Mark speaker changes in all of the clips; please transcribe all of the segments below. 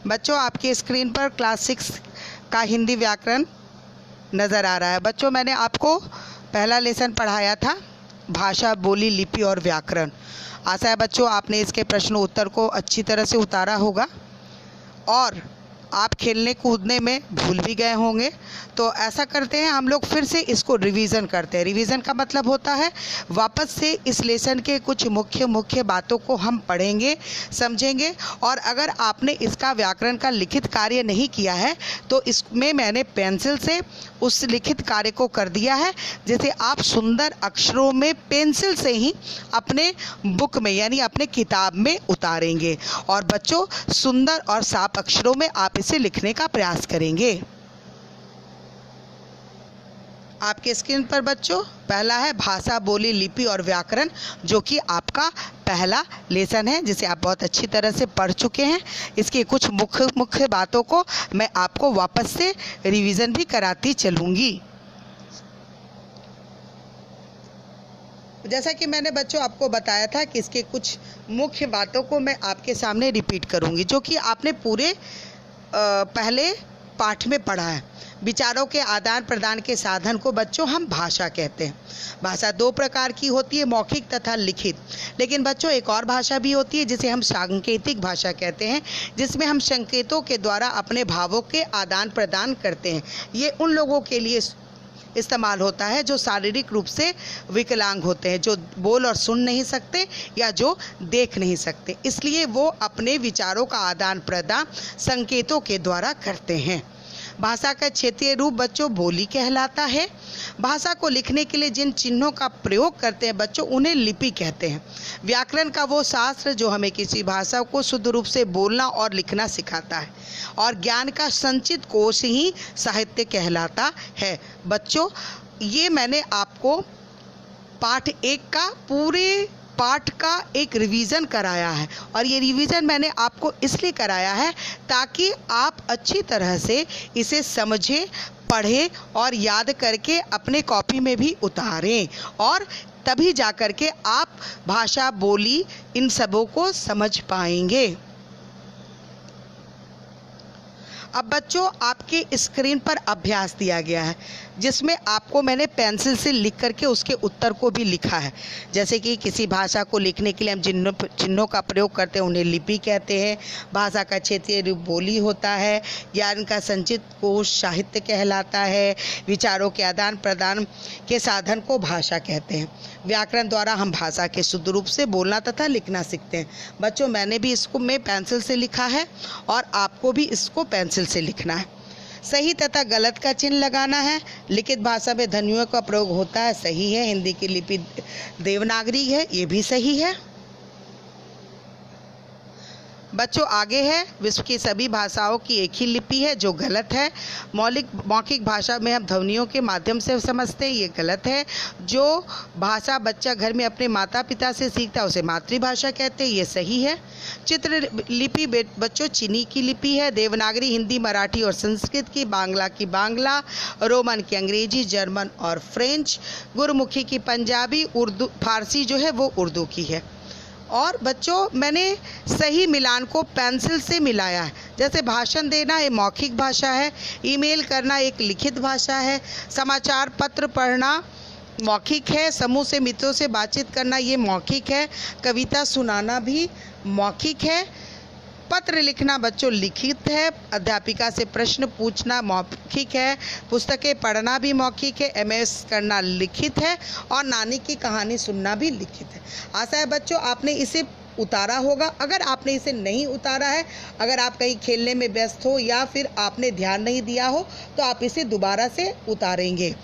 Speaker 1: बच्चों आपकी स्क्रीन पर क्लास 6 का हिंदी व्याकरण नज़र आ रहा है। बच्चों मैंने आपको पहला लेसन पढ़ाया था भाषा, बोली, लिपि और व्याकरण। आशा है बच्चों आपने इसके प्रश्न उत्तर को अच्छी तरह से उतारा होगा और आप खेलने कूदने में भूल भी गए होंगे। तो ऐसा करते हैं, हम लोग फिर से इसको रिवीजन करते हैं। रिवीजन का मतलब होता है वापस से इस लेसन के कुछ मुख्य बातों को हम पढ़ेंगे, समझेंगे। और अगर आपने इसका व्याकरण का लिखित कार्य नहीं किया है तो इसमें मैंने पेंसिल से उस लिखित कार्य को कर दिया है, जिसे आप सुंदर अक्षरों में पेंसिल से ही अपने बुक में यानी अपने किताब में उतारेंगे और बच्चों सुंदर और साफ अक्षरों में आप इसे लिखने का प्रयास करेंगे। आपके स्क्रीन पर बच्चों पहला है भाषा, बोली, लिपि और व्याकरण, जो कि आपका पहला लेसन है जिसे आप बहुत अच्छी तरह से पढ़ चुके हैं। इसकी कुछ मुख्य बातों को मैं आपको वापस से रिवीजन भी कराती चलूँगी। जैसा कि मैंने बच्चों आपको बताया था कि इसके कुछ मुख्य बातों को मैं आपके सामने रिपीट करूँगी, जो कि आपने पूरे पहले पाठ में पढ़ा है। विचारों के आदान प्रदान के साधन को बच्चों हम भाषा कहते हैं। भाषा दो प्रकार की होती है, मौखिक तथा लिखित। लेकिन बच्चों एक और भाषा भी होती है जिसे हम सांकेतिक भाषा कहते हैं, जिसमें हम संकेतों के द्वारा अपने भावों के आदान प्रदान करते हैं। ये उन लोगों के लिए इस्तेमाल होता है जो शारीरिक रूप से विकलांग होते हैं, जो बोल और सुन नहीं सकते या जो देख नहीं सकते। इसलिए वो अपने विचारों का आदान प्रदान संकेतों के द्वारा करते हैं। भाषा का क्षेत्रीय रूप बच्चों बोली कहलाता है। भाषा को लिखने के लिए जिन चिन्हों का प्रयोग करते हैं बच्चों उन्हें लिपि कहते हैं। व्याकरण का वो शास्त्र जो हमें किसी भाषा को शुद्ध रूप से बोलना और लिखना सिखाता है, और ज्ञान का संचित कोश ही साहित्य कहलाता है। बच्चों ये मैंने आपको पाठ 1 का पूरे पाठ का एक रिवीजन कराया है, और ये रिवीजन मैंने आपको इसलिए कराया है ताकि आप अच्छी तरह से इसे समझें, पढ़ें और याद करके अपने कॉपी में भी उतारें, और तभी जा कर के आप भाषा, बोली इन सबों को समझ पाएंगे। अब बच्चों आपके स्क्रीन पर अभ्यास दिया गया है, जिसमें आपको मैंने पेंसिल से लिख करके उसके उत्तर को भी लिखा है। जैसे कि किसी भाषा को लिखने के लिए हम जिन चिन्हों का प्रयोग करते हैं उन्हें लिपि कहते हैं। भाषा का क्षेत्रीय रूप बोली होता है। ज्ञान का संचित कोश साहित्य कहलाता है। विचारों के आदान प्रदान के साधन को भाषा कहते हैं। व्याकरण द्वारा हम भाषा के शुद्ध रूप से बोलना तथा लिखना सीखते हैं। बच्चों मैंने भी इसको मैं पेंसिल से लिखा है और आपको भी इसको पेंसिल से लिखना है। सही तथा गलत का चिन्ह लगाना है। लिखित भाषा में ध्वनियों का प्रयोग होता है, सही है। हिंदी की लिपि देवनागरी है, ये भी सही है। बच्चों आगे है विश्व की सभी भाषाओं की एक ही लिपि है, जो गलत है। मौखिक भाषा में हम ध्वनियों के माध्यम से समझते हैं, ये गलत है। जो भाषा बच्चा घर में अपने माता पिता से सीखता है उसे मातृभाषा कहते हैं, ये सही है। चित्र लिपि बच्चों चीनी की लिपि है। देवनागरी हिंदी, मराठी और संस्कृत की, बांग्ला की बांग्ला, रोमन की अंग्रेजी, जर्मन और फ्रेंच, गुरमुखी की पंजाबी, उर्दू फारसी जो है वो उर्दू की है। और बच्चों मैंने सही मिलान को पेंसिल से मिलाया है। जैसे भाषण देना ये मौखिक भाषा है, ईमेल करना एक लिखित भाषा है, समाचार पत्र पढ़ना मौखिक है, समूह से मित्रों से बातचीत करना ये मौखिक है, कविता सुनाना भी मौखिक है, पत्र लिखना बच्चों लिखित है, अध्यापिका से प्रश्न पूछना मौखिक है, पुस्तकें पढ़ना भी मौखिक है, एमएस करना लिखित है, और नानी की कहानी सुनना भी लिखित है। आशा है बच्चों आपने इसे उतारा होगा। अगर आपने इसे नहीं उतारा है, अगर आप कहीं खेलने में व्यस्त हो या फिर आपने ध्यान नहीं दिया हो, तो आप इसे दोबारा से उतारेंगे।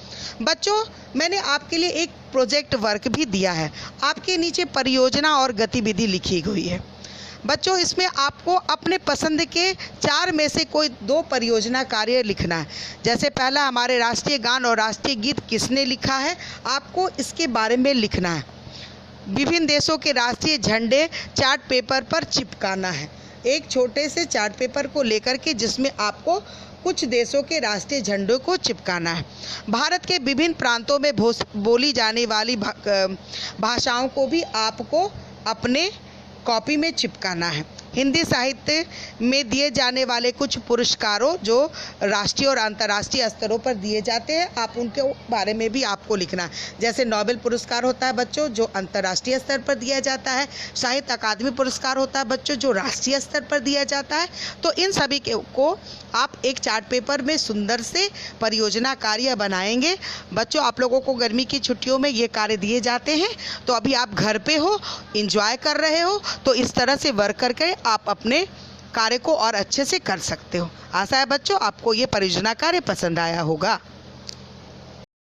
Speaker 1: बच्चों मैंने आपके लिए एक प्रोजेक्ट वर्क भी दिया है। आपके नीचे परियोजना और गतिविधि लिखी हुई है। बच्चों इसमें आपको अपने पसंद के 4 में से कोई 2 परियोजना कार्य लिखना है। जैसे पहला हमारे राष्ट्रीय गान और राष्ट्रीय गीत किसने लिखा है, आपको इसके बारे में लिखना है। विभिन्न देशों के राष्ट्रीय झंडे चार्ट पेपर पर चिपकाना है। एक छोटे से चार्ट पेपर को लेकर के जिसमें आपको कुछ देशों के राष्ट्रीय झंडों को चिपकाना है। भारत के विभिन्न प्रांतों में बोली जाने वाली भाषाओं को भी आपको अपने कॉपी में चिपकाना है। हिंदी साहित्य में दिए जाने वाले कुछ पुरस्कारों जो राष्ट्रीय और अंतर्राष्ट्रीय स्तरों पर दिए जाते हैं, आप उनके बारे में भी आपको लिखना है। जैसे नोबेल पुरस्कार होता है बच्चों, जो अंतर्राष्ट्रीय स्तर पर दिया जाता है। साहित्य अकादमी पुरस्कार होता है बच्चों, जो राष्ट्रीय स्तर पर दिया जाता है। तो इन सभी को आप एक चार्ट पेपर में सुंदर से परियोजना कार्य बनाएंगे। बच्चों, आप लोगों को गर्मी की छुट्टियों में ये कार्य दिए जाते हैं, तो अभी आप घर पे हो, एंजॉय कर रहे हो, तो इस तरह से वर्क करके आप अपने कार्य को और अच्छे से कर सकते हो। आशा है बच्चों आपको ये परियोजना कार्य पसंद आया होगा।